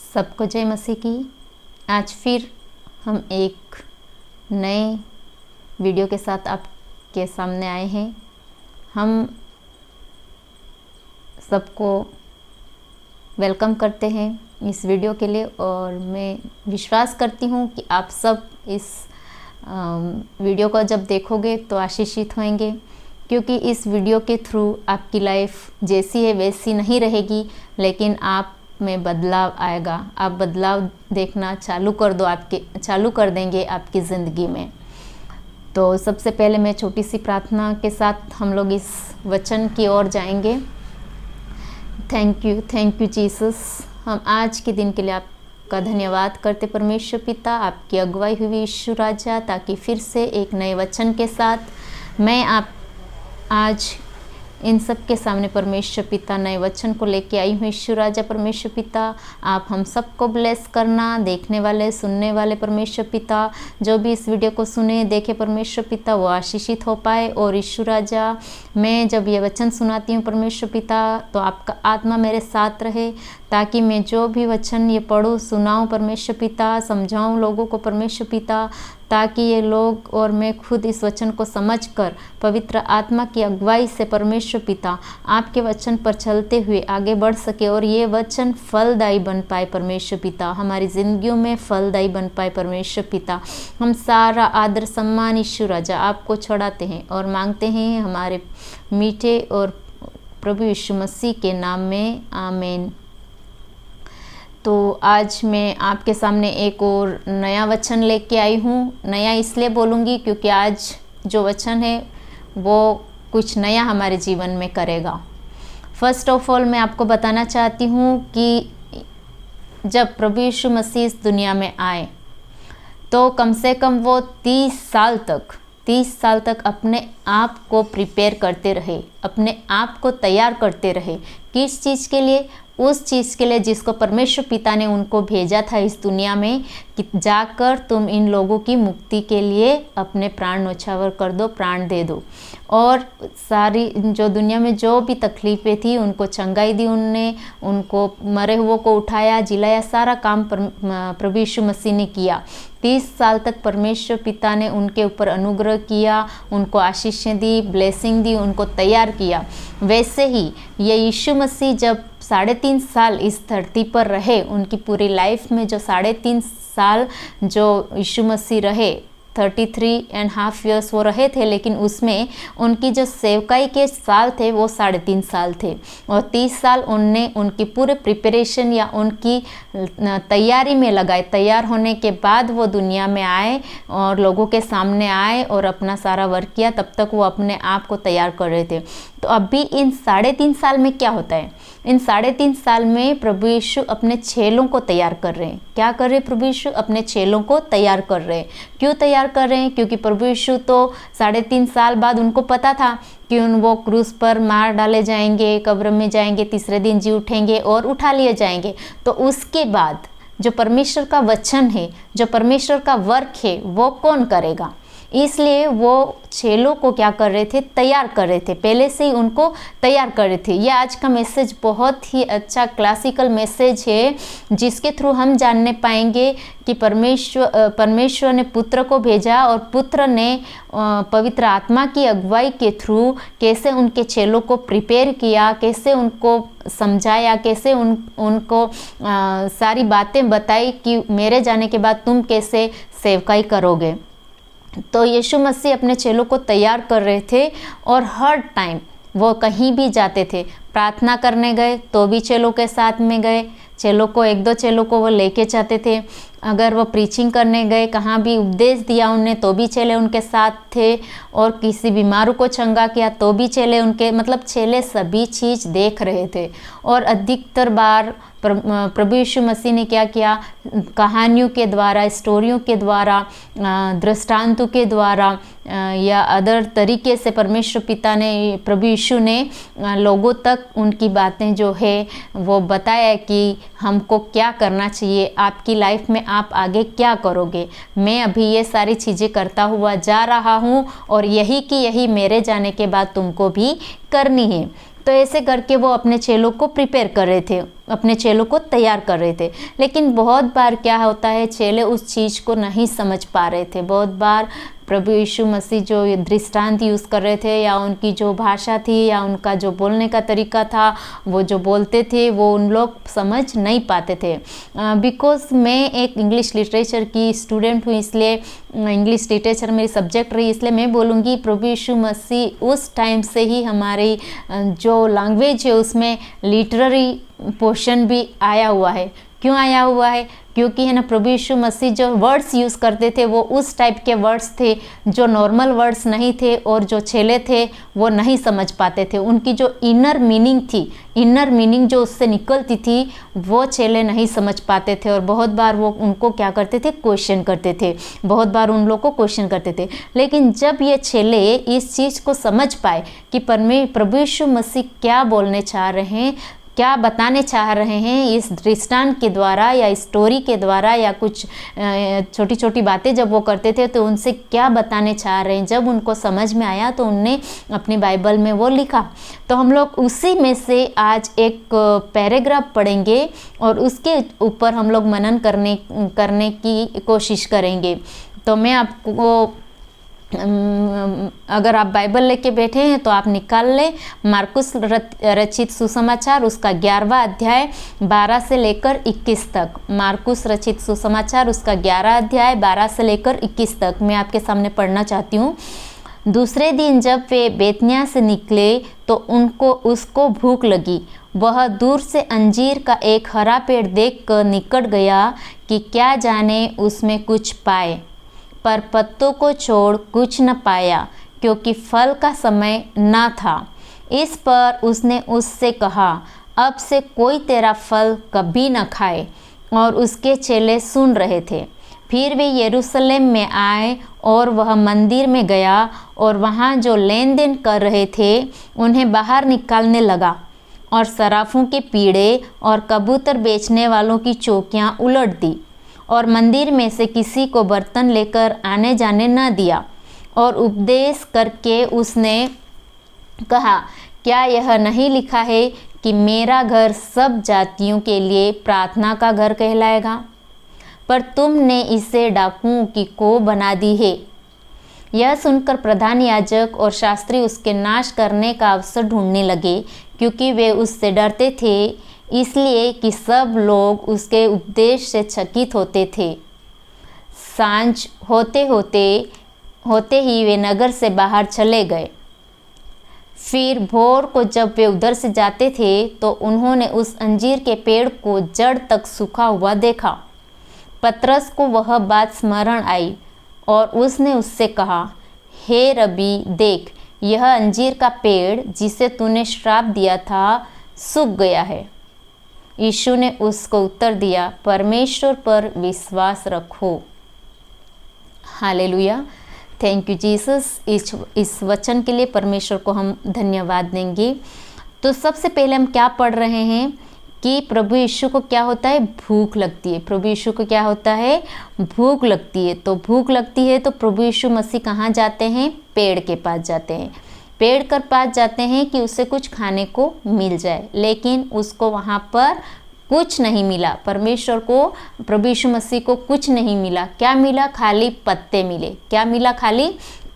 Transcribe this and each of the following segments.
सबको जय मसीह की। आज फिर हम एक नए वीडियो के साथ आपके सामने आए हैं। हम सबको वेलकम करते हैं इस वीडियो के लिए और मैं विश्वास करती हूँ कि आप सब इस वीडियो को जब देखोगे तो आशीषित होंगे, क्योंकि इस वीडियो के थ्रू आपकी लाइफ जैसी है वैसी नहीं रहेगी, लेकिन आप में बदलाव आएगा। आप बदलाव देखना चालू कर देंगे आपकी ज़िंदगी में। तो सबसे पहले मैं छोटी सी प्रार्थना के साथ हम लोग इस वचन की ओर जाएंगे। Thank you Jesus. हम आज के दिन के लिए आपका धन्यवाद करते परमेश्वर पिता, आपकी अगुवाई हुई यीशु राजा, ताकि फिर से एक नए वचन के साथ मैं आप आज इन सब के सामने परमेश्वर पिता नए वचन को लेके आई हूँ। यीशु राजा परमेश्वर पिता, आप हम सबको ब्लेस करना, देखने वाले सुनने वाले परमेश्वर पिता, जो भी इस वीडियो को सुने देखे परमेश्वर पिता वो आशीषित हो पाए। और यीशु राजा, मैं जब ये वचन सुनाती हूँ परमेश्वर पिता, तो आपका आत्मा मेरे साथ रहे, ताकि मैं जो भी वचन ये पढ़ूँ सुनाऊँ परमेश्वर पिता, समझाऊँ लोगों को परमेश्वर पिता, ताकि ये लोग और मैं खुद इस वचन को समझकर पवित्र आत्मा की अगुवाई से परमेश्वर पिता आपके वचन पर चलते हुए आगे बढ़ सके और ये वचन फलदायी बन पाए परमेश्वर पिता, हमारी ज़िंदगियों में फलदायी बन पाए परमेश्वर पिता। हम सारा आदर सम्मान यीशु राजा आपको छोड़ाते हैं और मांगते हैं हमारे मीठे और प्रभु यीशु मसीह के नाम में, आमीन। तो आज मैं आपके सामने एक और नया वचन लेके आई हूँ। नया इसलिए बोलूँगी क्योंकि आज जो वचन है वो कुछ नया हमारे जीवन में करेगा। फर्स्ट ऑफ ऑल मैं आपको बताना चाहती हूँ कि जब प्रभु यीशु मसीह इस दुनिया में आए तो कम से कम वो 30 साल तक अपने आप को प्रिपेयर करते रहे, अपने आप को तैयार करते रहे। किस चीज़ के लिए? उस चीज़ के लिए जिसको परमेश्वर पिता ने उनको भेजा था इस दुनिया में, कि जाकर तुम इन लोगों की मुक्ति के लिए अपने प्राण न्योछावर कर दो, प्राण दे दो। और सारी जो दुनिया में जो भी तकलीफ़ें थी उनको चंगाई दी उनने, उनको मरे हुओं को उठाया, जिलाया, सारा काम प्रभु यीशु मसीह ने किया। 30 साल तक परमेश्वर पिता ने उनके ऊपर अनुग्रह किया, उनको आशीषें दी, ब्लेसिंग दी, उनको तैयार किया। वैसे ही ये यीशु मसीह जब 3.5 साल इस धरती पर रहे, उनकी पूरी लाइफ में जो 3.5 साल जो यीशु मसीह रहे, 33.5 ईयर्स वो रहे थे, लेकिन उसमें उनकी जो सेवकाई के साल थे वो 3.5 साल थे। और 30 साल उनने उनकी पूरे प्रिपरेशन या उनकी तैयारी में लगाए। तैयार होने के बाद वो दुनिया में आए और लोगों के सामने आए और अपना सारा वर्क किया। तब तक वो अपने आप को तैयार कर रहे थे। तो अभी इन 3.5 साल में क्या होता है? इन 3.5 साल में प्रभु यीशु अपने चेलों को तैयार कर रहे हैं। क्या कर रहे हैं प्रभु यीशु? अपने चेलों को तैयार कर रहे हैं। क्यों तैयार कर रहे हैं? क्योंकि प्रभु यीशु तो 3.5 साल बाद उनको पता था कि वो क्रूस पर मार डाले जाएंगे, कब्र में जाएंगे, तीसरे दिन जी उठेंगे और उठा लिए जाएंगे। तो उसके बाद जो परमेश्वर का वचन है, जो परमेश्वर का वर्क है, वो कौन करेगा? इसलिए वो चेलों को क्या कर रहे थे? तैयार कर रहे थे, पहले से ही उनको तैयार कर रहे थे। ये आज का मैसेज बहुत ही अच्छा क्लासिकल मैसेज है, जिसके थ्रू हम जानने पाएंगे कि परमेश्वर ने पुत्र को भेजा और पुत्र ने पवित्र आत्मा की अगुवाई के थ्रू कैसे उनके चेलों को प्रिपेयर किया, कैसे उनको समझाया, कैसे उनको सारी बातें बताई कि मेरे जाने के बाद तुम कैसे सेवकाई करोगे। तो यीशु मसीह अपने चेलों को तैयार कर रहे थे और हर टाइम वो कहीं भी जाते थे, प्रार्थना करने गए तो भी चेलों के साथ में गए, चेलों को 1-2 चेलों को वो लेके जाते थे। अगर वो प्रीचिंग करने गए, कहाँ भी उपदेश दिया उनने, तो भी चेले उनके साथ थे। और किसी बीमारों को चंगा किया तो भी चेले उनके, मतलब चेले सभी चीज़ देख रहे थे। और अधिकतर बार प्रभु यीशु मसीह ने क्या किया? कहानियों के द्वारा, स्टोरियों के द्वारा, दृष्टांतों के द्वारा या अदर तरीके से परमेश्वर पिता ने, प्रभु यीशु ने लोगों तक उनकी बातें जो है वो बताया कि हमको क्या करना चाहिए, आपकी लाइफ में आप आगे क्या करोगे। मैं अभी ये सारी चीज़ें करता हुआ जा रहा हूँ और यही कि यही मेरे जाने के बाद तुमको भी करनी है। तो ऐसे करके वो अपने चेलों को प्रिपेयर कर रहे थे, अपने चेलों को तैयार कर रहे थे। लेकिन बहुत बार क्या होता है, चेले उस चीज़ को नहीं समझ पा रहे थे। बहुत बार प्रभु यीशु मसीह जो दृष्टांत यूज़ कर रहे थे, या उनकी जो भाषा थी, या उनका जो बोलने का तरीका था, वो जो बोलते थे वो उन लोग समझ नहीं पाते थे। बिकॉज़ मैं एक इंग्लिश लिटरेचर की स्टूडेंट हूँ, इसलिए इंग्लिश लिटरेचर मेरी सब्जेक्ट रही, इसलिए मैं बोलूँगी प्रभु यीशु मसीह उस टाइम से ही हमारी जो लैंग्वेज है उसमें लिटरेरी पोर्शन भी आया हुआ है। क्यों आया हुआ है? क्योंकि है ना, प्रभु यीशु मसीह जो वर्ड्स यूज़ करते थे वो उस टाइप के वर्ड्स थे जो नॉर्मल वर्ड्स नहीं थे, और जो चेले थे वो नहीं समझ पाते थे। उनकी जो इनर मीनिंग थी, इनर मीनिंग जो उससे निकलती थी, वो चेले नहीं समझ पाते थे। और बहुत बार वो उनको क्या करते थे, क्वेश्चन करते थे, बहुत बार उन लोग को क्वेश्चन करते थे। लेकिन जब ये चेले इस चीज़ को समझ पाए कि प्रभु यीशु मसीह क्या बोलने चाह रहे हैं, क्या बताने चाह रहे हैं इस दृष्टांत के द्वारा या स्टोरी के द्वारा, या कुछ छोटी छोटी बातें जब वो करते थे तो उनसे क्या बताने चाह रहे हैं, जब उनको समझ में आया तो उनने अपनी बाइबल में वो लिखा। तो हम लोग उसी में से आज एक पैराग्राफ पढ़ेंगे और उसके ऊपर हम लोग मनन करने की कोशिश करेंगे। तो मैं आपको, अगर आप बाइबल लेके बैठे हैं तो आप निकाल लें मार्कुस रचित सुसमाचार, उसका 11वां अध्याय 12 से लेकर 21 तक। मार्कुस रचित सुसमाचार उसका 11 अध्याय 12 से लेकर 21 तक मैं आपके सामने पढ़ना चाहती हूँ। दूसरे दिन जब वे बेतनिया से निकले तो उसको भूख लगी। वह दूर से अंजीर का एक हरा पेड़ देखकर निकट गया कि क्या जाने उसमें कुछ पाए, पर पत्तों को छोड़ कुछ न पाया, क्योंकि फल का समय न था। इस पर उसने उससे कहा, अब से कोई तेरा फल कभी न खाए। और उसके चेले सुन रहे थे। फिर वे यरूशलेम में आए और वह मंदिर में गया, और वहाँ जो लेन देन कर रहे थे उन्हें बाहर निकालने लगा, और सराफों के पीड़े और कबूतर बेचने वालों की चौकियाँ उलट दी, और मंदिर में से किसी को बर्तन लेकर आने जाने न दिया। और उपदेश करके उसने कहा, क्या यह नहीं लिखा है कि मेरा घर सब जातियों के लिए प्रार्थना का घर कहलाएगा? पर तुमने इसे डाकुओं की को बना दी है। यह सुनकर प्रधान याजक और शास्त्री उसके नाश करने का अवसर ढूंढने लगे, क्योंकि वे उससे डरते थे, इसलिए कि सब लोग उसके उपदेश से चकित होते थे। सांझ होते ही वे नगर से बाहर चले गए। फिर भोर को जब वे उधर से जाते थे तो उन्होंने उस अंजीर के पेड़ को जड़ तक सूखा हुआ देखा। पतरस को वह बात स्मरण आई और उसने उससे कहा, हे रबी, देख, यह अंजीर का पेड़ जिसे तूने श्राप दिया था सूख गया है। यीशु ने उसको उत्तर दिया, परमेश्वर पर विश्वास रखो। Hallelujah, thank you Jesus. इस वचन के लिए परमेश्वर को हम धन्यवाद देंगे। तो सबसे पहले हम क्या पढ़ रहे हैं कि प्रभु यीशु को क्या होता है, भूख लगती है। प्रभु यीशु को क्या होता है, भूख लगती है। तो भूख लगती है तो प्रभु यीशु मसीह कहाँ जाते हैं, पेड़ के पास जाते हैं। पेड़ के पास जाते हैं कि उसे कुछ खाने को मिल जाए, लेकिन उसको वहाँ पर कुछ नहीं मिला। परमेश्वर को, प्रभु यीशु मसीह को कुछ नहीं मिला। क्या मिला, खाली पत्ते मिले। क्या मिला, खाली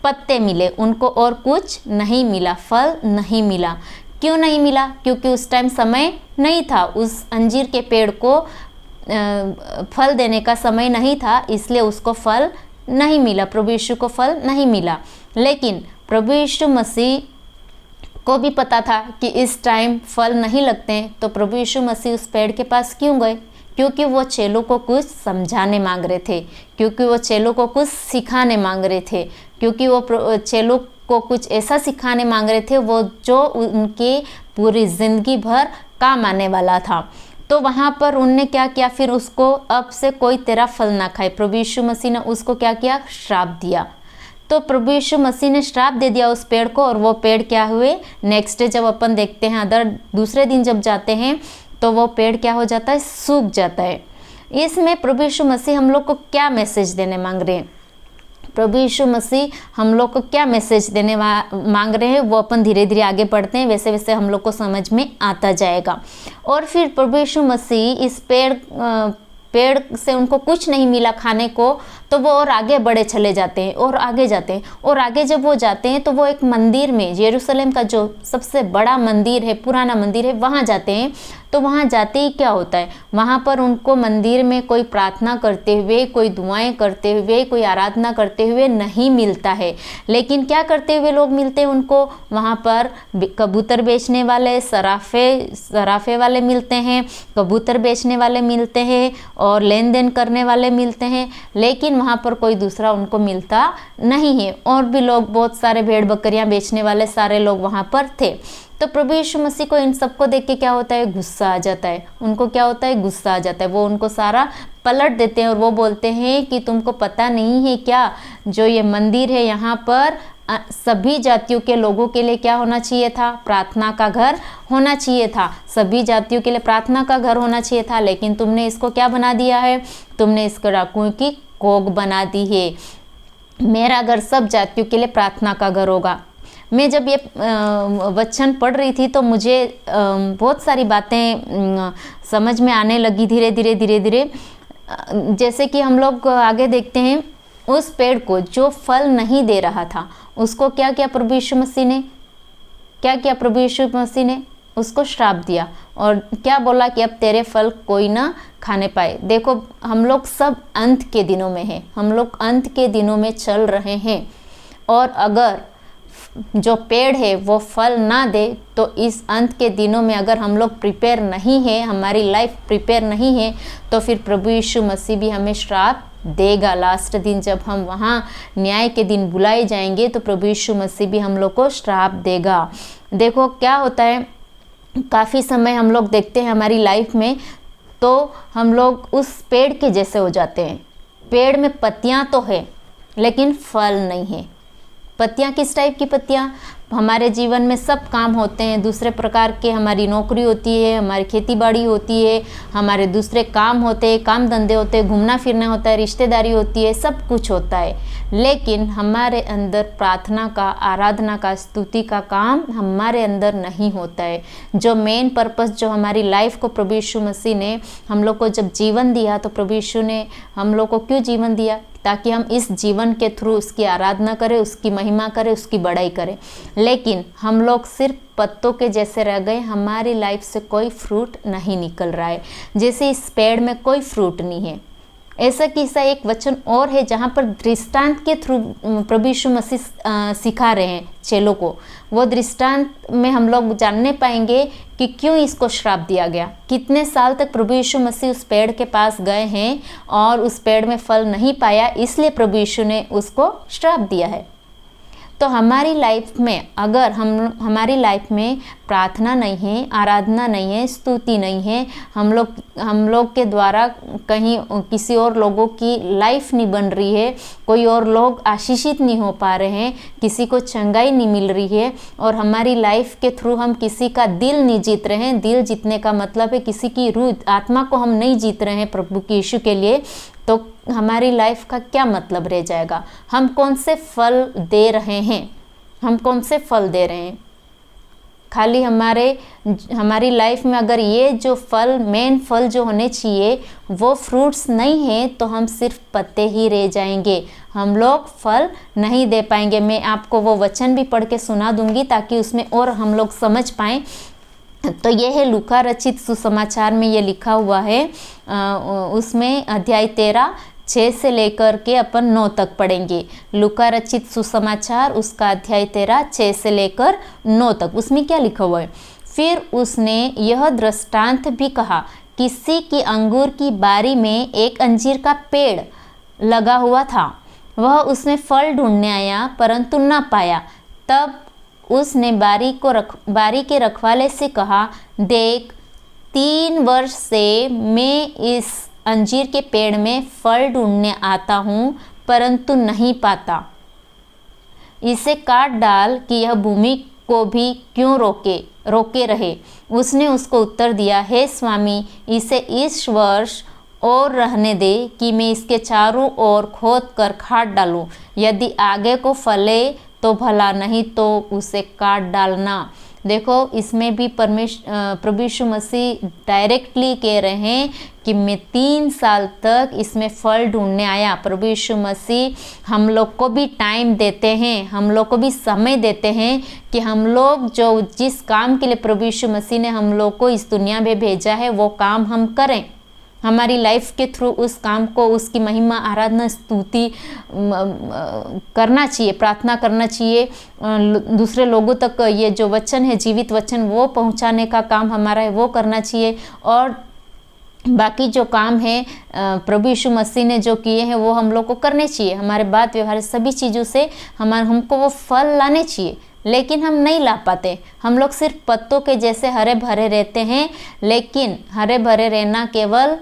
पत्ते मिले, उनको और कुछ नहीं मिला, फल नहीं मिला। क्यों नहीं मिला? क्योंकि उस टाइम समय नहीं था, उस अंजीर के पेड़ को फल देने का समय नहीं था, इसलिए उसको फल नहीं मिला, प्रभु यीशु को फल नहीं मिला। लेकिन प्रभु यीशु मसीह को भी पता था कि इस टाइम फल नहीं लगते हैं, तो प्रभु यीशु मसीह उस पेड़ के पास क्यों गए? क्योंकि वो चेलों को कुछ समझाने मांग रहे थे, क्योंकि वो चेलों को कुछ सिखाने मांग रहे थे, क्योंकि वो चेलों को कुछ ऐसा सिखाने मांग रहे थे वो जो उनके पूरी ज़िंदगी भर काम आने वाला था। तो वहाँ पर उनने क्या किया, फिर उसको अब से कोई तेरा फल ना खाए। प्रभु यीशु मसीह ने उसको क्या किया, श्राप दिया। तो प्रभु यीशु मसीह ने श्राप दे दिया उस पेड़ को, और वो पेड़ क्या हुए, नेक्स्ट डे जब अपन देखते हैं, दूसरे दिन जब जाते हैं तो वो पेड़ क्या हो जाता है, सूख जाता है। इसमें प्रभु यीशु मसीह हम लोग को क्या मैसेज देने मांग रहे हैं? प्रभु यीशु मसीह हम लोग को क्या मैसेज देने मांग रहे हैं वो अपन धीरे धीरे आगे बढ़ते हैं, वैसे वैसे हम लोग को समझ में आता जाएगा। और फिर प्रभु यीशु मसीह इस पेड़ से उनको कुछ नहीं मिला खाने को, तो वो और आगे बढ़े चले जाते हैं और आगे जाते हैं। और आगे जब वो जाते हैं तो वो एक मंदिर में, यरूशलेम का जो सबसे बड़ा मंदिर है, पुराना मंदिर है, वहाँ जाते हैं। तो वहाँ जाते ही क्या होता है, वहाँ पर उनको मंदिर में कोई प्रार्थना करते हुए, कोई दुआएं करते हुए, कोई आराधना करते हुए नहीं मिलता है। लेकिन क्या करते हुए लोग मिलते हैं उनको, वहाँ पर कबूतर बेचने वाले, सराफे वाले मिलते हैं, कबूतर बेचने वाले मिलते हैं और लेन देन करने वाले मिलते हैं। लेकिन वहाँ पर कोई दूसरा उनको मिलता नहीं है। और भी लोग, बहुत सारे भेड़ बकरियाँ बेचने वाले सारे लोग वहाँ पर थे। तो प्रभु यीशु मसीह को इन सबको देख के क्या होता है, गुस्सा आ जाता है। उनको क्या होता है, गुस्सा आ जाता है। वो उनको सारा पलट देते हैं और वो बोलते हैं कि तुमको पता नहीं है क्या, जो ये मंदिर है यहाँ पर सभी जातियों के लोगों के लिए क्या होना चाहिए था, प्रार्थना का घर होना चाहिए था। सभी जातियों के लिए प्रार्थना का घर होना चाहिए था, लेकिन तुमने इसको क्या बना दिया है, तुमने इसको डाकुओं की कोख बना दी है। मेरा घर सब जातियों के लिए प्रार्थना का घर होगा। मैं जब ये वचन पढ़ रही थी तो मुझे बहुत सारी बातें समझ में आने लगी धीरे धीरे। जैसे कि हम लोग आगे देखते हैं, उस पेड़ को जो फल नहीं दे रहा था उसको क्या किया प्रभु यीशु मसीह ने, क्या किया प्रभु यीशु मसीह ने, उसको श्राप दिया और क्या बोला कि अब तेरे फल कोई ना खाने पाए। देखो हम लोग सब अंत के दिनों में हैं, हम लोग अंत के दिनों में चल रहे हैं। और अगर जो पेड़ है वो फल ना दे तो इस अंत के दिनों में अगर हम लोग प्रिपेयर नहीं है, हमारी लाइफ प्रिपेयर नहीं है, तो फिर प्रभु यीशु मसीह भी हमें श्राप देगा। लास्ट दिन जब हम वहाँ न्याय के दिन बुलाए जाएंगे तो प्रभु यीशु मसीह भी हम लोग को श्राप देगा। देखो क्या होता है, काफ़ी समय हम लोग देखते हैं हमारी लाइफ में, तो हम लोग उस पेड़ के जैसे हो जाते हैं। पेड़ में पत्तियाँ तो है लेकिन फल नहीं है। पत्तियाँ किस टाइप की पत्तियाँ, हमारे जीवन में सब काम होते हैं, दूसरे प्रकार के, हमारी नौकरी होती है, हमारी खेती बाड़ी होती है, हमारे दूसरे काम होते हैं, काम धंधे होते हैं, घूमना फिरना होता है, रिश्तेदारी होती है, सब कुछ होता है। लेकिन हमारे अंदर प्रार्थना का, आराधना का, स्तुति का काम हमारे अंदर नहीं होता है। जो मेन पर्पस, जो हमारी लाइफ को प्रभु यीशु मसीह ने हम लोग को जब जीवन दिया, तो प्रभु यीशु ने हम लोग को क्यों जीवन दिया, ताकि हम इस जीवन के थ्रू उसकी आराधना करें, उसकी महिमा करें, उसकी बड़ाई करें। लेकिन हम लोग सिर्फ पत्तों के जैसे रह गए, हमारी लाइफ से कोई फ्रूट नहीं निकल रहा है, जैसे इस पेड़ में कोई फ्रूट नहीं है। ऐसा किस्सा एक वचन और है जहाँ पर दृष्टांत के थ्रू प्रभु यीशु मसीह सिखा रहे हैं चेलों को। वो दृष्टांत में हम लोग जानने पाएंगे कि क्यों इसको श्राप दिया गया। कितने साल तक प्रभु यीशु मसीह उस पेड़ के पास गए हैं और उस पेड़ में फल नहीं पाया, इसलिए प्रभु यीशु ने उसको श्राप दिया है। तो हमारी लाइफ में अगर हमारी लाइफ में प्रार्थना नहीं है, आराधना नहीं है, स्तुति नहीं है, हम लोग के द्वारा कहीं किसी और लोगों की लाइफ नहीं बन रही है, कोई और लोग आशीषित नहीं हो पा रहे हैं, किसी को चंगाई नहीं मिल रही है, और हमारी लाइफ के थ्रू हम किसी का दिल नहीं जीत रहे हैं। दिल जीतने का मतलब है किसी की रूह, आत्मा को हम नहीं जीत रहे हैं प्रभु के यीशु के लिए, तो हमारी लाइफ का क्या मतलब रह जाएगा। हम कौन से फल दे रहे हैं, हम कौन से फल दे रहे हैं। खाली हमारी लाइफ में अगर ये जो फल, मेन फल जो होने चाहिए वो फ्रूट्स नहीं है, तो हम सिर्फ पत्ते ही रह जाएंगे, हम लोग फल नहीं दे पाएंगे। मैं आपको वो वचन भी पढ़ के सुना दूंगी ताकि उसमें और हम लोग समझ पाएँ। तो ये है लूका रचित सुसमाचार में ये लिखा हुआ है, उसमें अध्याय 13 6 से लेकर के अपन 9 तक पढ़ेंगे। लूका रचित सुसमाचार उसका अध्याय 13 6 से लेकर 9 तक। उसमें क्या लिखा हुआ है, फिर उसने यह दृष्टांत भी कहा, किसी की अंगूर की बारी में एक अंजीर का पेड़ लगा हुआ था। वह उसमें फल ढूंढने आया परंतु न पाया। तब उसने बारी के रखवाले से कहा, देख 3 वर्ष से मैं इस अंजीर के पेड़ में फल ढूंढने आता हूँ परंतु नहीं पाता। इसे काट डाल कि यह भूमि को भी क्यों रोके रहे। उसने उसको उत्तर दिया, हे स्वामी, इसे इस वर्ष और रहने दे कि मैं इसके चारों ओर खोद कर खाद डालूं। यदि आगे को फले तो भला, नहीं तो उसे काट डालना। देखो इसमें भी प्रभु यीशु मसीह डायरेक्टली कह रहे हैं कि मैं 3 साल तक इसमें फल ढूंढने आया। प्रभु यीशु मसीह हम लोग को भी टाइम देते हैं, हम लोग को भी समय देते हैं कि हम लोग जो जिस काम के लिए प्रभु यीशु मसीह ने हम लोग को इस दुनिया में भेजा है वो काम हम करें। हमारी लाइफ के थ्रू उस काम को, उसकी महिमा, आराधना, स्तुति करना चाहिए, प्रार्थना करना चाहिए। दूसरे लोगों तक ये जो वचन है, जीवित वचन, वो पहुंचाने का काम हमारा है, वो करना चाहिए। और बाकी जो काम है प्रभु यीशु मसीह ने जो किए हैं वो हम लोग को करने चाहिए। हमारे बात व्यवहार सभी चीज़ों से हमको वो फल लाने चाहिए, लेकिन हम नहीं ला पाते। हम लोग सिर्फ पत्तों के जैसे हरे भरे रहते हैं, लेकिन हरे भरे रहना केवल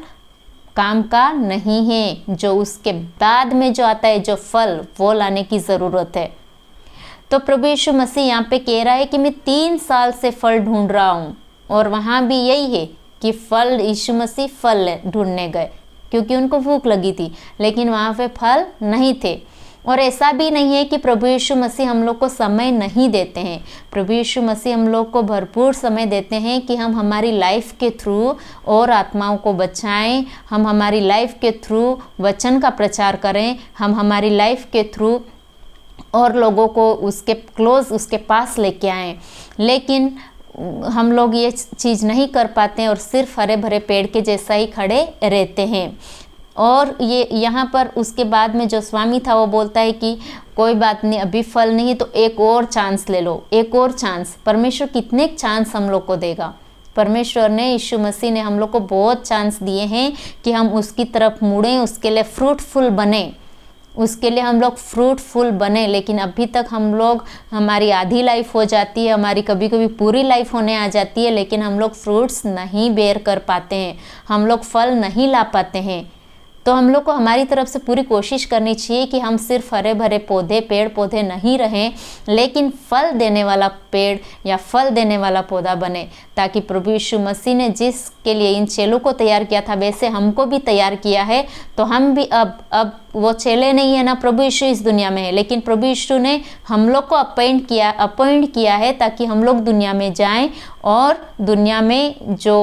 काम का नहीं है, जो उसके बाद में जो आता है जो फल, वो लाने की ज़रूरत है। तो प्रभु यीशु मसीह यहाँ पे कह रहा है कि मैं 3 साल से फल ढूंढ रहा हूँ, और वहाँ भी यही है कि फल, यीशु मसीह फल ढूंढने गए क्योंकि उनको भूख लगी थी, लेकिन वहाँ पे फल नहीं थे। और ऐसा भी नहीं है कि प्रभु यीशु मसीह हम लोग को समय नहीं देते हैं। प्रभु यीशु मसीह हम लोग को भरपूर समय देते हैं कि हम हमारी लाइफ के थ्रू और आत्माओं को बचाएं, हम हमारी लाइफ के थ्रू वचन का प्रचार करें, हम हमारी लाइफ के थ्रू और लोगों को उसके क्लोज, उसके पास लेके आएं। लेकिन हम लोग ये चीज़ नहीं कर पाते हैं और सिर्फ हरे भरे पेड़ के जैसा ही खड़े रहते हैं। और ये यहाँ पर उसके बाद में जो स्वामी था वो बोलता है कि कोई बात नहीं, अभी फल नहीं तो एक और चांस ले लो, एक और चांस। परमेश्वर कितने चांस हम लोग को देगा। परमेश्वर ने, यीशु मसीह ने हम लोग को बहुत चांस दिए हैं कि हम उसकी तरफ मुड़ें, उसके लिए फ्रूटफुल बने, उसके लिए हम लोग फ्रूटफुल बने। लेकिन अभी तक हम लोग, हमारी आधी लाइफ हो जाती है, हमारी कभी कभी पूरी लाइफ होने आ जाती है, लेकिन हम लोग फ्रूट्स नहीं बेयर कर पाते हैं, हम लोग फल नहीं ला पाते हैं। तो हम लोग को हमारी तरफ से पूरी कोशिश करनी चाहिए कि हम सिर्फ हरे भरे पौधे, पेड़ पौधे नहीं रहें, लेकिन फल देने वाला पेड़ या फल देने वाला पौधा बने, ताकि प्रभु यीशु मसीह ने जिसके लिए इन चेलों को तैयार किया था वैसे हमको भी तैयार किया है। तो हम भी अब वो चेले नहीं है ना, प्रभु यीशु इस दुनिया में है, लेकिन प्रभु यीशु ने हम लोग को अपॉइंट किया है ताकि हम लोग दुनिया में जाएं और दुनिया में जो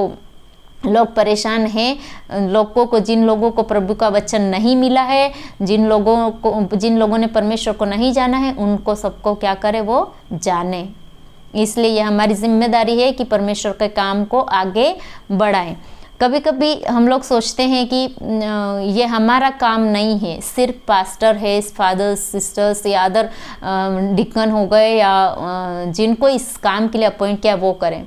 लोग परेशान हैं, लोगों को, जिन लोगों को प्रभु का वचन नहीं मिला है, जिन लोगों ने परमेश्वर को नहीं जाना है, उनको सबको क्या करे, वो जाने। इसलिए यह हमारी जिम्मेदारी है कि परमेश्वर के काम को आगे बढ़ाएं। कभी कभी हम लोग सोचते हैं कि ये हमारा काम नहीं है, सिर्फ पास्टर है, फादर्स, सिस्टर्स या अदर डिकन हो गए या जिनको इस काम के लिए अपॉइंट किया वो करें।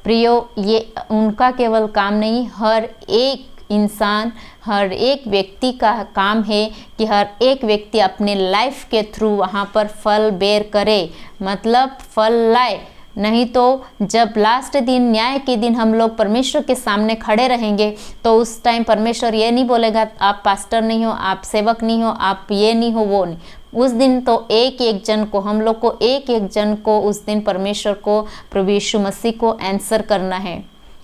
प्रियो, ये उनका केवल काम नहीं, हर एक इंसान, हर एक व्यक्ति का काम है कि हर एक व्यक्ति अपने लाइफ के थ्रू वहाँ पर फल बेर करे, मतलब फल लाए। नहीं तो जब लास्ट दिन, न्याय के दिन हम लोग परमेश्वर के सामने खड़े रहेंगे तो उस टाइम परमेश्वर ये नहीं बोलेगा आप पास्टर नहीं हो, आप सेवक नहीं हो, आप ये नहीं हो, वो नहीं। उस दिन तो एक एक जन को, हम लोग को एक एक जन को उस दिन परमेश्वर को, प्रभु यीशु मसीह को आंसर करना है।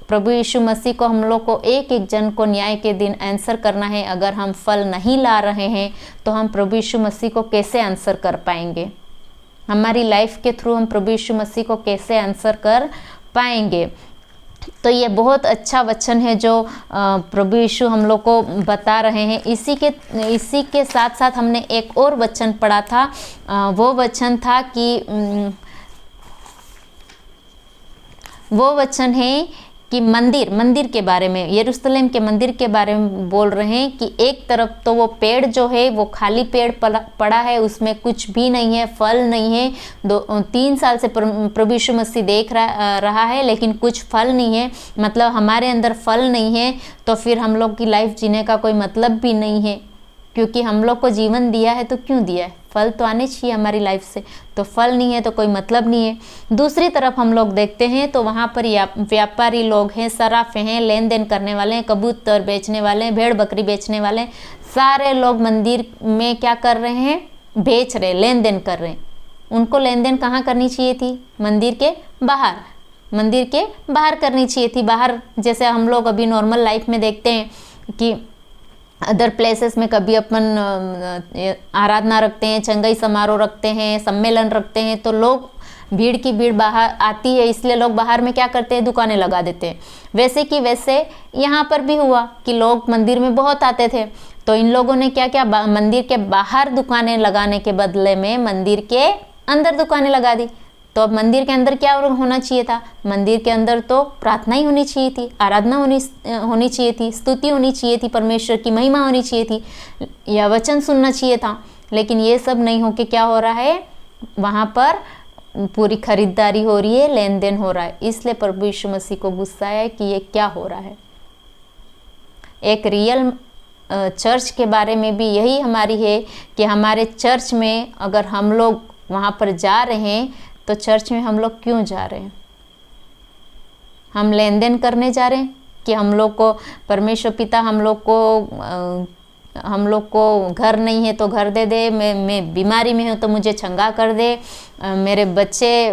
प्रभु यीशु मसीह को, हम लोग को एक एक जन को न्याय के दिन आंसर करना है। अगर हम फल नहीं ला रहे हैं तो हम प्रभु यीशु मसीह को कैसे आंसर कर पाएंगे? हमारी लाइफ के थ्रू हम प्रभु यीशु मसीह को कैसे आंसर कर पाएंगे? तो ये बहुत अच्छा वचन है जो प्रभु यीशु हम लोग को बता रहे हैं। इसी के साथ साथ हमने एक और वचन पढ़ा था, वो वचन था कि वो वचन है कि मंदिर के बारे में, यरूशलेम के मंदिर के बारे में बोल रहे हैं कि एक तरफ तो वो पेड़ जो है वो खाली पेड़ पड़ा है, उसमें कुछ भी नहीं है, फल नहीं है। 3 साल से प्रभु यीशु मसीह देख रहा है, लेकिन कुछ फल नहीं है, मतलब हमारे अंदर फल नहीं है। तो फिर हम लोग की लाइफ जीने का कोई मतलब भी नहीं है, क्योंकि हम लोग को जीवन दिया है तो क्यों दिया है? फल तो आने चाहिए हमारी लाइफ से। तो फल नहीं है तो कोई मतलब नहीं है। दूसरी तरफ हम लोग देखते हैं तो वहाँ पर व्यापारी लोग हैं, सराफे हैं, लेन देन करने वाले हैं, कबूतर बेचने वाले हैं, भेड़ बकरी बेचने वाले हैं, सारे लोग मंदिर में क्या कर रहे हैं? बेच रहे, लेन देन कर रहे हैं। उनको लेन देन कहाँ करनी चाहिए थी? मंदिर के बाहर, मंदिर के बाहर करनी चाहिए थी। बाहर जैसे हम लोग अभी नॉर्मल लाइफ में देखते हैं कि अदर प्लेसेस में कभी अपन आराधना रखते हैं, चंगाई समारोह रखते हैं, सम्मेलन रखते हैं, तो लोग भीड़ की भीड़ बाहर आती है, इसलिए लोग बाहर में क्या करते हैं, दुकानें लगा देते हैं। वैसे कि वैसे यहाँ पर भी हुआ कि लोग मंदिर में बहुत आते थे, तो इन लोगों ने क्या क्या मंदिर के बाहर दुकानें लगाने के बदले में मंदिर के अंदर दुकानें लगा दी। तो अब मंदिर के अंदर क्या होना चाहिए था, मंदिर के अंदर तो प्रार्थना ही होनी चाहिए थी, आराधना होनी चाहिए थी, स्तुति होनी चाहिए थी, परमेश्वर की महिमा होनी चाहिए थी, या वचन सुनना चाहिए था। लेकिन ये सब नहीं होके क्या हो रहा है, वहाँ पर पूरी खरीदारी हो रही है, लेन देन हो रहा है। इसलिए प्रभु यीशु मसीह को गुस्सा है कि ये क्या हो रहा है। एक रियल चर्च के बारे में भी यही हमारी है कि हमारे चर्च में अगर हम लोग वहाँ पर जा रहे हैं तो चर्च में हम लोग क्यों जा रहे हैं? हम लेन देन करने जा रहे हैं कि हम लोग को परमेश्वर पिता हम लोग को घर नहीं है तो घर दे दे, मैं बीमारी में हूँ तो मुझे चंगा कर दे, मेरे बच्चे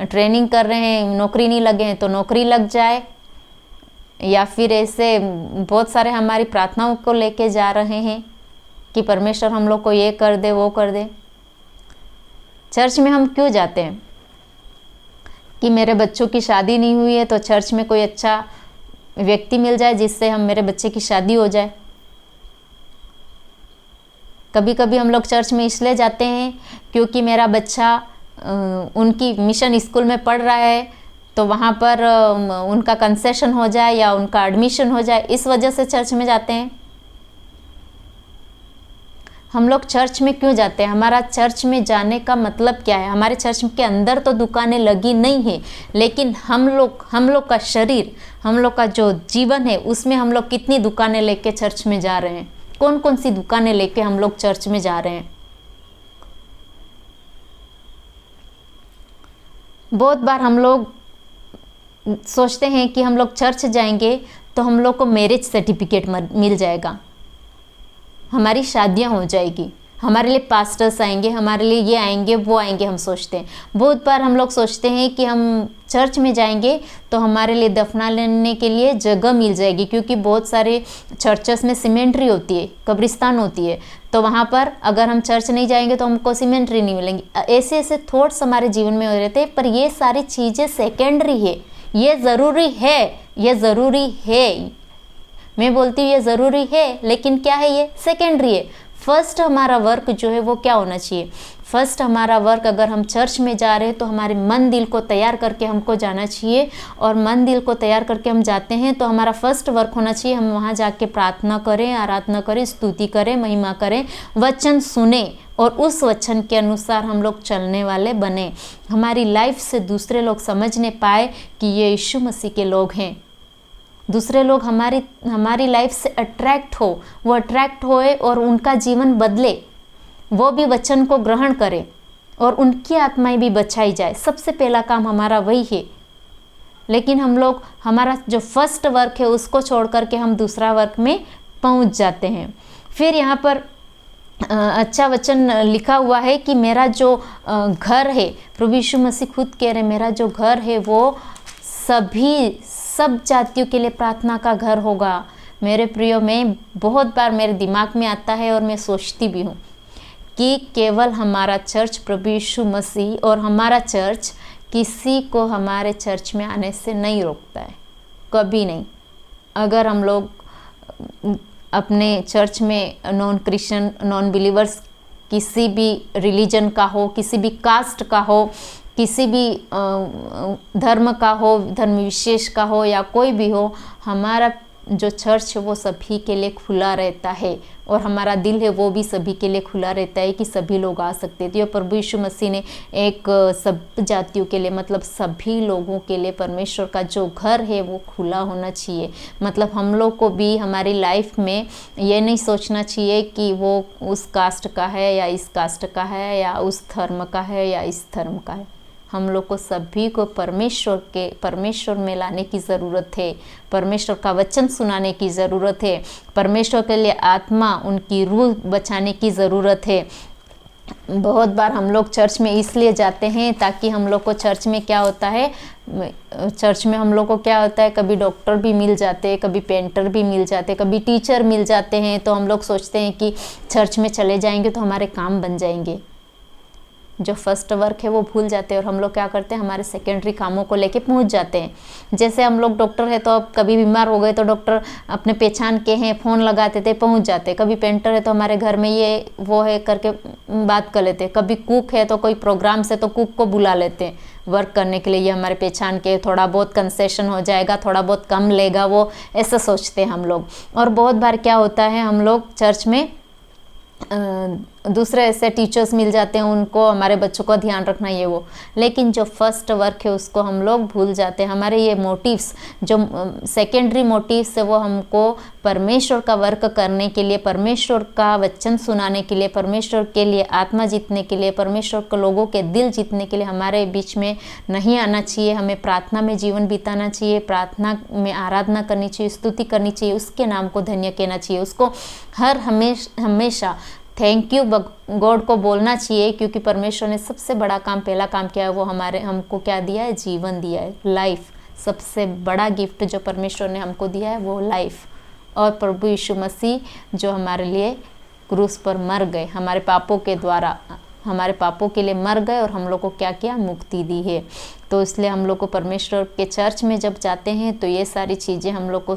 ट्रेनिंग कर रहे हैं नौकरी नहीं लगे हैं तो नौकरी लग जाए, या फिर ऐसे बहुत सारे हमारी प्रार्थनाओं को लेके जा रहे हैं कि परमेश्वर हम लोग को ये कर दे वो कर दे। चर्च में हम क्यों जाते हैं? कि मेरे बच्चों की शादी नहीं हुई है तो चर्च में कोई अच्छा व्यक्ति मिल जाए जिससे मेरे बच्चे की शादी हो जाए। कभी कभी हम लोग चर्च में इसलिए जाते हैं क्योंकि मेरा बच्चा उनकी मिशन स्कूल में पढ़ रहा है तो वहाँ पर उनका कंसेशन हो जाए या उनका एडमिशन हो जाए, इस वजह से चर्च में जाते हैं। हम लोग चर्च में क्यों जाते हैं? हमारा चर्च में जाने का मतलब क्या है? हमारे चर्च के अंदर तो दुकानें लगी नहीं है, लेकिन हम लोग का शरीर, हम लोग का जो जीवन है उसमें हम लोग कितनी दुकानें लेके चर्च में जा रहे हैं? कौन कौन सी दुकानें लेके हम लोग चर्च में जा रहे हैं? बहुत बार हम लोग सोचते हैं कि हम लोग चर्च जाएंगे तो हम लोग को मैरिज सर्टिफिकेट मिल जाएगा, हमारी शादियां हो जाएगी, हमारे लिए पास्टर्स आएंगे, हमारे लिए ये आएंगे वो आएंगे। हम सोचते हैं, बहुत बार हम लोग सोचते हैं कि हम चर्च में जाएंगे तो हमारे लिए दफना लेने के लिए जगह मिल जाएगी, क्योंकि बहुत सारे चर्चेस में सीमेंट्री होती है, कब्रिस्तान होती है, तो वहाँ पर अगर हम चर्च नहीं जाएंगे तो हमको सीमेंट्री नहीं मिलेंगी। ऐसे ऐसे थॉट्स हमारे जीवन में हो रहते हैं। पर ये सारी चीज़ें सेकेंडरी है, ये ज़रूरी है, ये ज़रूरी है, मैं बोलती हूँ ये ज़रूरी है, लेकिन क्या है, ये सेकेंडरी है। फर्स्ट हमारा वर्क जो है वो क्या होना चाहिए? फर्स्ट हमारा वर्क, अगर हम चर्च में जा रहे हैं तो हमारे मन दिल को तैयार करके हमको जाना चाहिए, और मन दिल को तैयार करके हम जाते हैं तो हमारा फर्स्ट वर्क होना चाहिए, हम वहाँ जाके प्रार्थना करें, आराधना करें, स्तुति करें, महिमा करें, वचन सुने और उस वचन के अनुसार हम लोग चलने वाले बने। हमारी लाइफ से दूसरे लोग समझने पाए कि ये यीशु मसीह के लोग हैं, दूसरे लोग हमारी लाइफ से अट्रैक्ट हो, वो अट्रैक्ट होए और उनका जीवन बदले, वो भी वचन को ग्रहण करें और उनकी आत्माएं भी बचाई जाए। सबसे पहला काम हमारा वही है। लेकिन हम लोग हमारा जो फर्स्ट वर्क है उसको छोड़ करके हम दूसरा वर्क में पहुंच जाते हैं। फिर यहाँ पर अच्छा वचन लिखा हुआ है कि मेरा जो घर है, प्रभु यीशु मसीह खुद कह रहे, मेरा जो घर है वो सब जातियों के लिए प्रार्थना का घर होगा। मेरे प्रियो, में बहुत बार मेरे दिमाग में आता है और मैं सोचती भी हूँ कि केवल हमारा चर्च प्रभु यीशु मसीह और हमारा चर्च किसी को हमारे चर्च में आने से नहीं रोकता है, कभी नहीं। अगर हम लोग अपने चर्च में नॉन क्रिश्चियन, नॉन बिलीवर्स, किसी भी रिलीजन का हो, किसी भी कास्ट का हो, किसी भी धर्म का हो, धर्म विशेष का हो या कोई भी हो, हमारा जो चर्च है वो सभी के लिए खुला रहता है और हमारा दिल है वो भी सभी के लिए खुला रहता है कि सभी लोग आ सकते थे। और प्रभु यीशु मसीह ने एक सब जातियों के लिए, मतलब सभी लोगों के लिए परमेश्वर का जो घर है वो खुला होना चाहिए। मतलब हम लोग को भी हमारी लाइफ में ये नहीं सोचना चाहिए कि वो उस कास्ट का है या इस कास्ट का है या उस धर्म का है या इस धर्म का है। हम लोग को सभी को परमेश्वर में लाने की ज़रूरत है, परमेश्वर का वचन सुनाने की ज़रूरत है, परमेश्वर के लिए आत्मा, उनकी रूह बचाने की ज़रूरत है। बहुत बार हम लोग चर्च में इसलिए जाते हैं ताकि हम लोग को चर्च में क्या होता है, चर्च में हम लोग को क्या होता है, कभी डॉक्टर भी मिल जाते हैं, कभी पेंटर भी मिल जाते हैं, कभी टीचर मिल जाते हैं। तो हम लोग सोचते हैं कि चर्च में चले जाएंगे तो हमारे काम बन जाएंगे। जो फर्स्ट वर्क है वो भूल जाते हैं और हम लोग क्या करते हैं, हमारे सेकेंडरी कामों को लेके पहुंच जाते हैं। जैसे हम लोग डॉक्टर है तो अब कभी बीमार हो गए तो डॉक्टर अपने पहचान के हैं, फ़ोन लगाते थे, पहुंच जाते। कभी पेंटर है तो हमारे घर में ये वो है करके बात कर लेते। कभी कुक है तो कोई प्रोग्राम से तो कुक को बुला लेते हैं वर्क करने के लिए, ये हमारे पहचान के, थोड़ा बहुत कंसेशन हो जाएगा, थोड़ा बहुत कम लेगा वो, ऐसा सोचते हैं हम लोग। और बहुत बार क्या होता है, हम लोग चर्च में दूसरे ऐसे टीचर्स मिल जाते हैं, उनको हमारे बच्चों का ध्यान रखना ये वो, लेकिन जो फर्स्ट वर्क है उसको हम लोग भूल जाते हैं। हमारे ये मोटिव्स, जो सेकेंडरी मोटिव्स है, वो हमको परमेश्वर का वर्क करने के लिए, परमेश्वर का वचन सुनाने के लिए, परमेश्वर के लिए आत्मा जीतने के लिए, परमेश्वर के लोगों के दिल जीतने के लिए हमारे बीच में नहीं आना चाहिए। हमें प्रार्थना में जीवन बिताना चाहिए, प्रार्थना में आराधना करनी चाहिए, स्तुति करनी चाहिए, उसके नाम को धन्य कहना चाहिए, उसको हर हमेशा थैंक यू गॉड को बोलना चाहिए, क्योंकि परमेश्वर ने सबसे बड़ा काम, पहला काम किया है, वो हमको क्या दिया है, जीवन दिया है, लाइफ। सबसे बड़ा गिफ्ट जो परमेश्वर ने हमको दिया है वो लाइफ। और प्रभु यीशु मसीह जो हमारे लिए क्रूस पर मर गए, हमारे पापों के द्वारा, हमारे पापों के लिए मर गए और हम लोग को क्या किया, मुक्ति दी है। तो इसलिए हम लोग को परमेश्वर के चर्च में जब जाते हैं तो ये सारी चीज़ें हम लोग को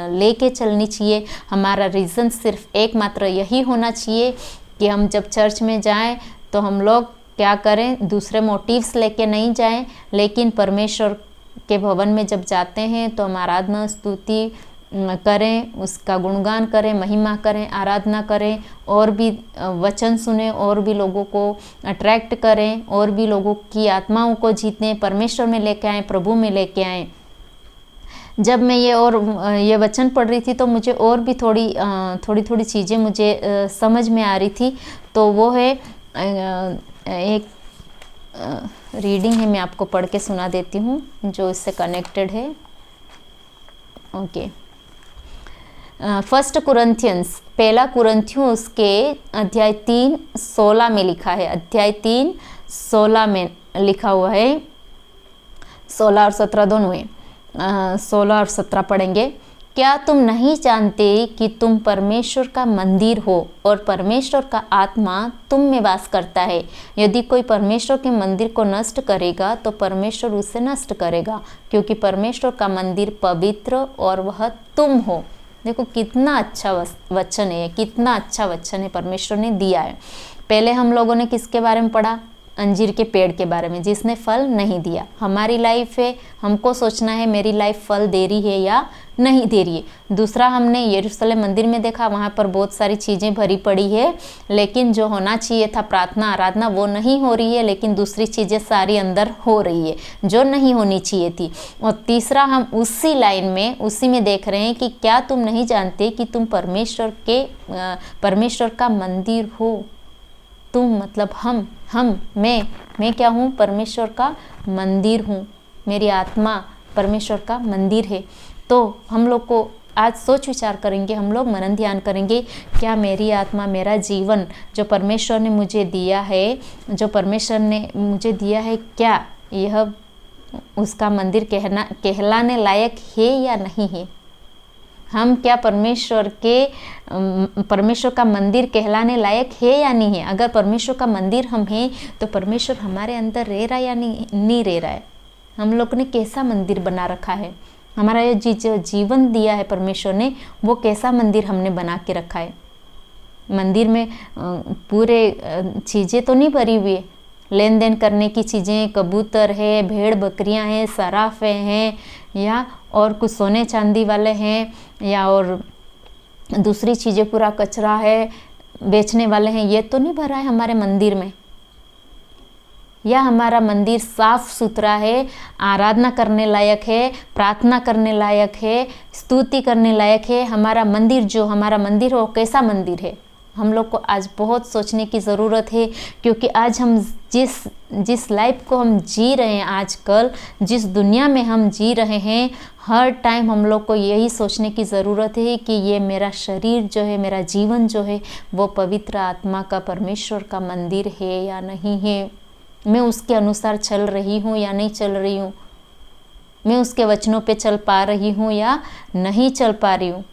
लेके चलनी चाहिए। हमारा रीज़न सिर्फ एकमात्र यही होना चाहिए कि हम जब चर्च में जाएं तो हम लोग क्या करें, दूसरे मोटिव्स लेके नहीं जाएं, लेकिन परमेश्वर के भवन में जब जाते हैं तो हम आराधना स्तुति करें, उसका गुणगान करें, महिमा करें, आराधना करें, और भी वचन सुने, और भी लोगों को अट्रैक्ट करें, और भी लोगों की आत्माओं को जीतने, परमेश्वर में लेके आएँ, प्रभु में लेके आएँ। जब मैं ये वचन पढ़ रही थी तो मुझे और भी थोड़ी चीज़ें मुझे समझ में आ रही थी। तो वो है एक रीडिंग है, मैं आपको पढ़ के सुना देती हूँ जो इससे कनेक्टेड है। ओके, फर्स्ट कुरिन्थियंस, पहला कुरिन्थियों उसके अध्याय 3:16 में लिखा है, अध्याय 3:16 में लिखा हुआ है, 16 और 17 दोनों है। 16 और 17 पढ़ेंगे। क्या तुम नहीं जानते कि तुम परमेश्वर का मंदिर हो और परमेश्वर का आत्मा तुम में वास करता है? यदि कोई परमेश्वर के मंदिर को नष्ट करेगा तो परमेश्वर उसे नष्ट करेगा, क्योंकि परमेश्वर का मंदिर पवित्र और वह तुम हो। देखो कितना अच्छा वचन है, कितना अच्छा वचन है परमेश्वर ने दिया है। पहले हम लोगों ने किसके बारे में पढ़ा? अंजीर के पेड़ के बारे में, जिसने फल नहीं दिया। हमारी लाइफ है, हमको सोचना है मेरी लाइफ फल दे रही है या नहीं दे रही है। दूसरा, हमने यरूशलेम मंदिर में देखा, वहाँ पर बहुत सारी चीज़ें भरी पड़ी है, लेकिन जो होना चाहिए था प्रार्थना आराधना वो नहीं हो रही है, लेकिन दूसरी चीज़ें सारी अंदर हो रही है जो नहीं होनी चाहिए थी। और तीसरा, हम उसी लाइन में उसी में देख रहे हैं कि क्या तुम नहीं जानते कि तुम परमेश्वर का मंदिर हो। तुम मतलब मैं क्या हूँ? परमेश्वर का मंदिर हूँ। मेरी आत्मा परमेश्वर का मंदिर है। तो हम लोग को आज सोच विचार करेंगे, हम लोग मनन ध्यान करेंगे, क्या मेरी आत्मा, मेरा जीवन जो परमेश्वर ने मुझे दिया है, क्या यह उसका मंदिर कहलाने लायक है या नहीं है? हम क्या परमेश्वर का मंदिर कहलाने लायक है या नहीं है? अगर परमेश्वर का मंदिर हम हैं तो परमेश्वर हमारे अंदर रह रहा है या नहीं रह रहा है? हम लोग ने कैसा मंदिर बना रखा है? हमारा ये जो जीवन दिया है परमेश्वर ने, वो कैसा मंदिर हमने बना के रखा है? मंदिर में पूरे चीज़ें तो नहीं भरी हुई है, लेन देन करने की चीज़ें, कबूतर है, भेड़ बकरियां हैं, सराफे हैं, या और कुछ सोने चांदी वाले हैं, या और दूसरी चीज़ें, पूरा कचरा है, बेचने वाले हैं, ये तो नहीं भरा है हमारे मंदिर में। या हमारा मंदिर साफ सुथरा है, आराधना करने लायक है, प्रार्थना करने लायक है, स्तुति करने लायक है। हमारा मंदिर हो, कैसा मंदिर है? हम लोग को आज बहुत सोचने की ज़रूरत है, क्योंकि आज हम जिस लाइफ को हम जी रहे हैं, आजकल जिस दुनिया में हम जी रहे हैं, हर टाइम हम लोग को यही सोचने की ज़रूरत है कि ये मेरा शरीर जो है, मेरा जीवन जो है, वो पवित्र आत्मा का, परमेश्वर का मंदिर है या नहीं है। मैं उसके अनुसार चल रही हूँ या नहीं चल रही हूँ, मैं उसके वचनों पे चल पा रही हूँ या नहीं चल पा रही हूँ।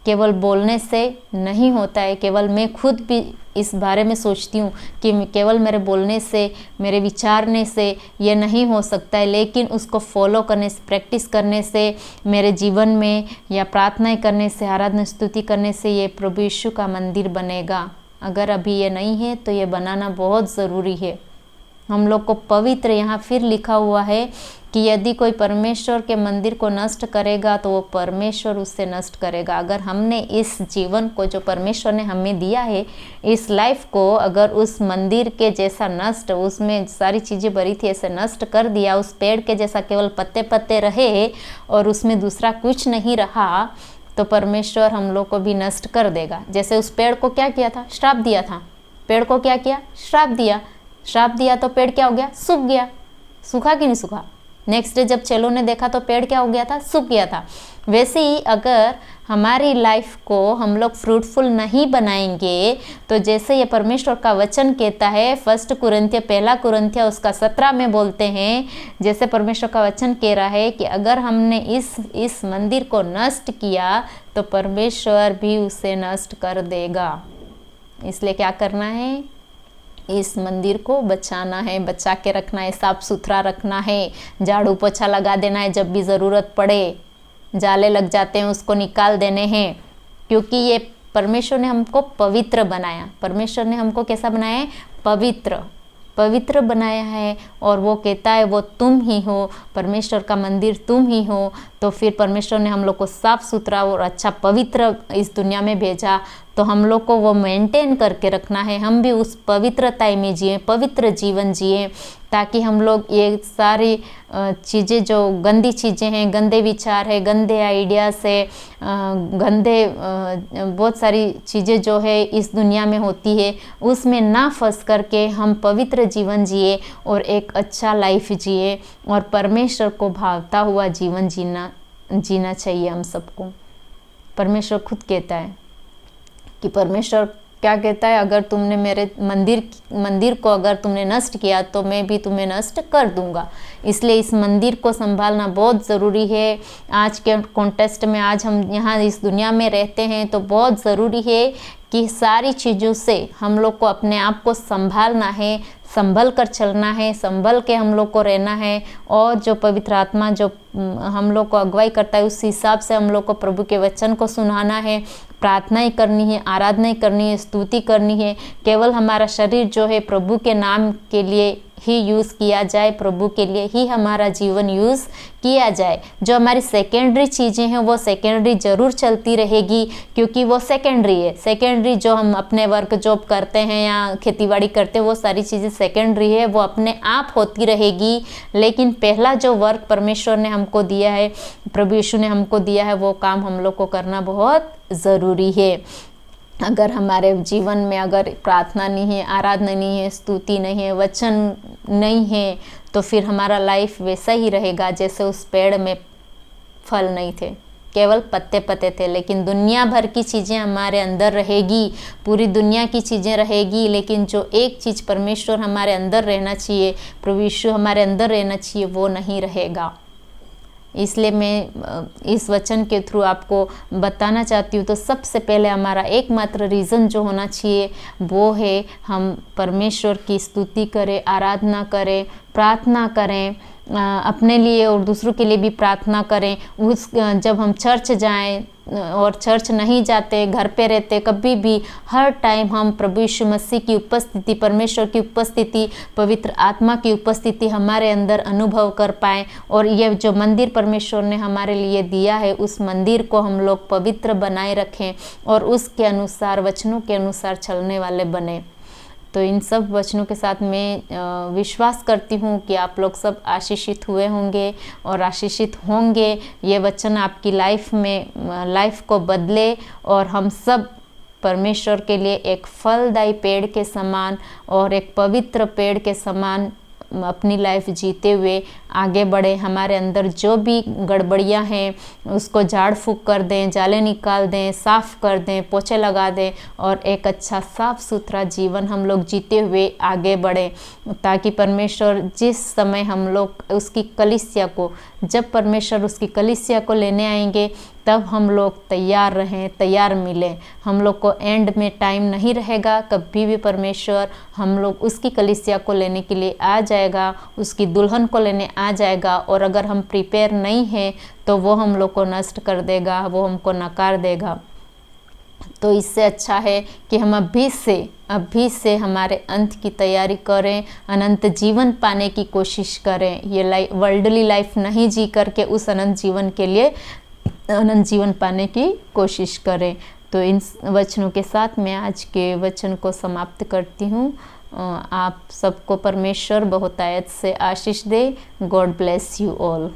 केवल बोलने से नहीं होता है, केवल मैं खुद भी इस बारे में सोचती हूँ कि केवल मेरे बोलने से, मेरे विचारने से ये नहीं हो सकता है, लेकिन उसको फॉलो करने से, प्रैक्टिस करने से, मेरे जीवन में या प्रार्थनाएं करने से, आराधना स्तुति करने से ये प्रभु यीशु का मंदिर बनेगा। अगर अभी ये नहीं है तो ये बनाना बहुत ज़रूरी है। हम लोग को पवित्र, यहाँ फिर लिखा हुआ है कि यदि कोई परमेश्वर के मंदिर को नष्ट करेगा तो वो परमेश्वर उससे नष्ट करेगा। अगर हमने इस जीवन को जो परमेश्वर ने हमें दिया है, इस लाइफ को अगर उस मंदिर के जैसा नष्ट, उसमें सारी चीज़ें भरी थी, ऐसे नष्ट कर दिया, उस पेड़ के जैसा केवल पत्ते पत्ते रहे और उसमें दूसरा कुछ नहीं रहा, तो परमेश्वर हम लोग को भी नष्ट कर देगा। जैसे उस पेड़ को क्या किया था? श्राप दिया था। पेड़ को क्या किया? श्राप दिया। श्राप दिया तो पेड़ क्या हो गया? सूख गया। सूखा कि नहीं सूखा? नेक्स्ट डे जब चेलों ने देखा तो पेड़ क्या हो गया था? सूख गया था। वैसे ही अगर हमारी लाइफ को हम लोग फ्रूटफुल नहीं बनाएंगे, तो जैसे ये परमेश्वर का वचन कहता है, 1 कुरिन्थिय उसका 17 में बोलते हैं, जैसे परमेश्वर का वचन कह रहा है कि अगर हमने इस मंदिर को नष्ट किया तो परमेश्वर भी उसे नष्ट कर देगा। इसलिए क्या करना है? इस मंदिर को बचाना है, बचा के रखना है, साफ सुथरा रखना है, झाड़ू पोछा लगा देना है जब भी ज़रूरत पड़े, जाले लग जाते हैं उसको निकाल देने हैं, क्योंकि ये परमेश्वर ने हमको पवित्र बनाया। परमेश्वर ने हमको कैसा बनाया है? पवित्र बनाया है। और वो कहता है वो तुम ही हो, परमेश्वर का मंदिर तुम ही हो। तो फिर परमेश्वर ने हम लोग को साफ सुथरा और अच्छा पवित्र इस दुनिया में भेजा, तो हम लोग को वो मेंटेन करके रखना है। हम भी उस पवित्रता में जिए, पवित्र जीवन जिए, ताकि हम लोग ये सारी चीज़ें, जो गंदी चीज़ें हैं, गंदे विचार है, गंदे आइडियाज़ है, गंदे बहुत सारी चीज़ें जो है इस दुनिया में होती है, उसमें ना फंस करके हम पवित्र जीवन जिए और एक अच्छा लाइफ जिए और परमेश्वर को भावता हुआ जीवन जीना चाहिए हम सबको। परमेश्वर खुद कहता है कि परमेश्वर क्या कहता है? अगर तुमने मेरे मंदिर को अगर तुमने नष्ट किया तो मैं भी तुम्हें नष्ट कर दूंगा। इसलिए इस मंदिर को संभालना बहुत ज़रूरी है। आज के कॉन्टेक्स्ट में, आज हम यहाँ इस दुनिया में रहते हैं, तो बहुत ज़रूरी है कि सारी चीज़ों से हम लोग को अपने आप को संभालना है, संभल कर चलना है, संभल के हम लोग को रहना है। और जो पवित्र आत्मा जो हम लोग को अगुवाई करता है, उस हिसाब से हम लोग को प्रभु के वचन को सुनाना है, प्रार्थनाएं करनी है, आराधनाएं करनी है, स्तुति करनी है। केवल हमारा शरीर जो है प्रभु के नाम के लिए ही यूज़ किया जाए, प्रभु के लिए ही हमारा जीवन यूज़ किया जाए। जो हमारी सेकेंडरी चीज़ें हैं वो सेकेंडरी ज़रूर चलती रहेगी, क्योंकि वो सेकेंडरी है। सेकेंडरी जो हम अपने वर्क जॉब करते हैं या खेतीबाड़ी करते हैं, वो सारी चीज़ें सेकेंडरी है, वो अपने आप होती रहेगी। लेकिन पहला जो वर्क परमेश्वर ने हमको दिया है, प्रभु यीशु ने हमको दिया है, वो काम हम लोग को करना बहुत ज़रूरी है। अगर हमारे जीवन में अगर प्रार्थना नहीं है, आराधना नहीं है, स्तुति नहीं है, वचन नहीं है, तो फिर हमारा लाइफ वैसा ही रहेगा जैसे उस पेड़ में फल नहीं थे, केवल पत्ते पत्ते थे। लेकिन दुनिया भर की चीज़ें हमारे अंदर रहेगी, पूरी दुनिया की चीज़ें रहेगी, लेकिन जो एक चीज़ परमेश्वर हमारे अंदर रहना चाहिए, प्रभु यीशु हमारे अंदर रहना चाहिए, वो नहीं रहेगा। इसलिए मैं इस वचन के थ्रू आपको बताना चाहती हूँ। तो सबसे पहले हमारा एकमात्र रीज़न जो होना चाहिए वो है हम परमेश्वर की स्तुति करें, आराधना करें, प्रार्थना करें, अपने लिए और दूसरों के लिए भी प्रार्थना करें। जब हम चर्च जाएं और चर्च नहीं जाते, घर पे रहते, कभी भी हर टाइम हम प्रभु यीशु मसीह की उपस्थिति, परमेश्वर की उपस्थिति, पवित्र आत्मा की उपस्थिति हमारे अंदर अनुभव कर पाएँ। और ये जो मंदिर परमेश्वर ने हमारे लिए दिया है, उस मंदिर को हम लोग पवित्र बनाए रखें और उसके अनुसार, वचनों के अनुसार चलने वाले बने। तो इन सब वचनों के साथ मैं विश्वास करती हूँ कि आप लोग सब आशीषित हुए होंगे और आशीषित होंगे। ये वचन आपकी लाइफ को बदले और हम सब परमेश्वर के लिए एक फलदायी पेड़ के समान और एक पवित्र पेड़ के समान अपनी लाइफ जीते हुए आगे बढ़े। हमारे अंदर जो भी गड़बड़ियाँ हैं उसको झाड़ फूँक कर दें, जाले निकाल दें, साफ़ कर दें, पोछे लगा दें और एक अच्छा साफ सुथरा जीवन हम लोग जीते हुए आगे बढ़ें, ताकि परमेश्वर जिस समय हम लोग उसकी कलीसिया को, जब परमेश्वर उसकी कलीसिया को लेने आएंगे तब हम लोग तैयार रहें, तैयार मिलें। हम लोग को एंड में टाइम नहीं रहेगा, कभी भी परमेश्वर हम लोग उसकी कलीसिया को लेने के लिए आ जाएगा, उसकी दुल्हन को लेने आ जाएगा। और अगर हम प्रिपेयर नहीं हैं तो वो हम लोग को नष्ट कर देगा, वो हमको नकार देगा। तो इससे अच्छा है कि हम अभी से हमारे अंत की तैयारी करें, अनंत जीवन पाने की कोशिश करें। ये वर्ल्डली लाइफ नहीं जी करके उस अनंत जीवन के लिए अनंत जीवन पाने की कोशिश करें। तो इन वचनों के साथ मैं आज के वचन को समाप्त करती हूँ। आप सबको परमेश्वर बहुतायत से आशीष दे। God bless you all.